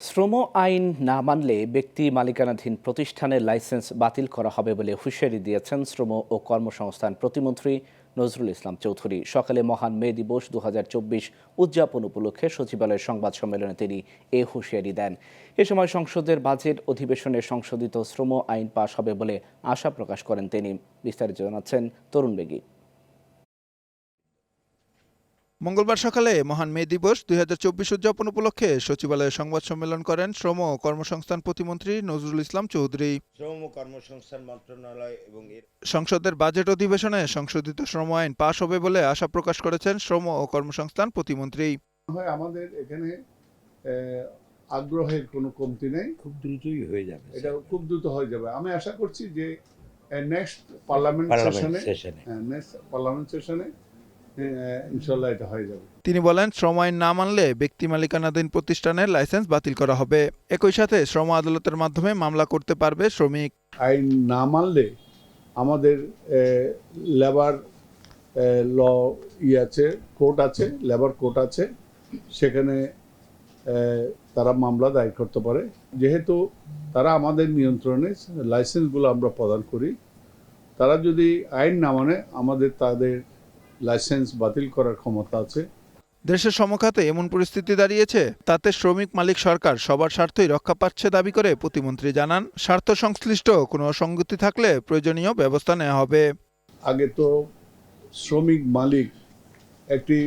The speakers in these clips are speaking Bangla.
শ্রম আইন না মানলে ব্যক্তি মালিকানাধীন প্রতিষ্ঠানের লাইসেন্স বাতিল করা হবে বলে হুঁশিয়ারি দিয়েছেন শ্রম ও কর্মসংস্থান প্রতিমন্ত্রী নজরুল ইসলাম চৌধুরী। সকালে মহান মে দিবস 2024 উদযাপন উপলক্ষে সচিবালয়ের সংবাদ সম্মেলনে তিনি এ হুঁশিয়ারি দেন। এ সময় সংসদের বাজেট অধিবেশনে সংশোধিত শ্রম আইন পাশ হবে বলে আশা প্রকাশ করেন তিনি। বিস্তারিত জানাচ্ছেন তরুণ বেগী। মঙ্গলবার সকালে মহান মে দিবস 2024 উদযাপন উপলক্ষে সচিবালয়ে সংবাদ সম্মেলন করেন শ্রম ও কর্মসংস্থান প্রতিমন্ত্রী নজরুল ইসলাম চৌধুরী। শ্রম ও কর্মসংস্থান মন্ত্রণালয় এবং সংসদের বাজেট অধিবেশনে সংশোধিত শ্রম আইন পাশ হবে বলে আশা প্রকাশ করেছেন শ্রম ও কর্মসংস্থান প্রতিমন্ত্রী। আমাদের এখানে আগ্রহের কোনো কমতি নেই, খুব দ্রুতই হয়ে যাবে, এটা খুব দ্রুত হয়ে যাবে। আমি আশা করছি যে নেক্সট পার্লামেন্ট সেশনে ইনশাল্লাহ এটা হয়ে যাবে। তিনি বলেন, শ্রম আইন না মানলে ব্যক্তি মালিকানাধীন প্রতিষ্ঠানের লাইসেন্স বাতিল করা হবে। একই সাথে শ্রম আদালতের মাধ্যমে মামলা করতে পারবে শ্রমিক। আইন না মানলে আমাদের লেবার ল আছে, কোর্ট আছে, লেবার কোর্ট আছে, সেখানে তারা মামলা দায়ের করতে পারে। যেহেতু তারা আমাদের নিয়ন্ত্রণে লাইসেন্সগুলো আমরা প্রদান করি, তারা যদি আইন না মানে আমাদের তাদের লাইসেন্স বাতিল করার ক্ষমতা আছে। দেশের সমখাতে এমন পরিস্থিতি দাঁড়িয়েছে, তাতে শ্রমিক মালিক সরকার সবার স্বার্থই রক্ষা পাচ্ছে দাবি করে প্রতিমন্ত্রী জানান, স্বার্থ সংশ্লিষ্ট কোনো অসঙ্গতি থাকলে প্রয়োজনীয় ব্যবস্থা নেওয়া হবে। আগে তো শ্রমিক মালিক একটি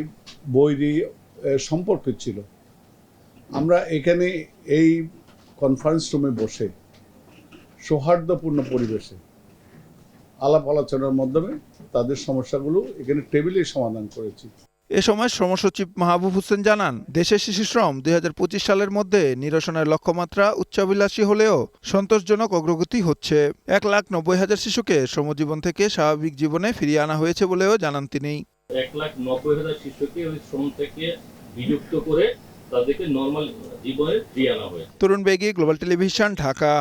বৈরী সম্পর্ক ছিল। আমরা এখানে এই কনফারেন্স রুমে বসে সৌহার্দ্যপূর্ণ পরিবেশে আলাপ আলোচনার মাধ্যমে তাদের সমস্যাগুলো এখানে টেবিলে সমাধান করেছি। এ সময় শ্রমসচিব মাহবুব হোসেন জানান, দেশে শিশু শ্রম 2025 সালের মধ্যে নিরসনের লক্ষ্যমাত্রা উচ্চাভিলাষী হলেও সন্তোষজনক অগ্রগতি হচ্ছে। 1,90,000 শিশুকে শ্রমজীবন থেকে স্বাভাবিক জীবনে ফিরিয়ে আনা হয়েছে বলেও জানান তিনি। 1,90,000 শিশুকে ওই শ্রম থেকে বিযুক্ত করে তাদেরকে নরমাল জীবনে ফিরিয়ে আনা হয়েছে। তরুণ বেগী, গ্লোবাল টেলিভিশন, ঢাকা।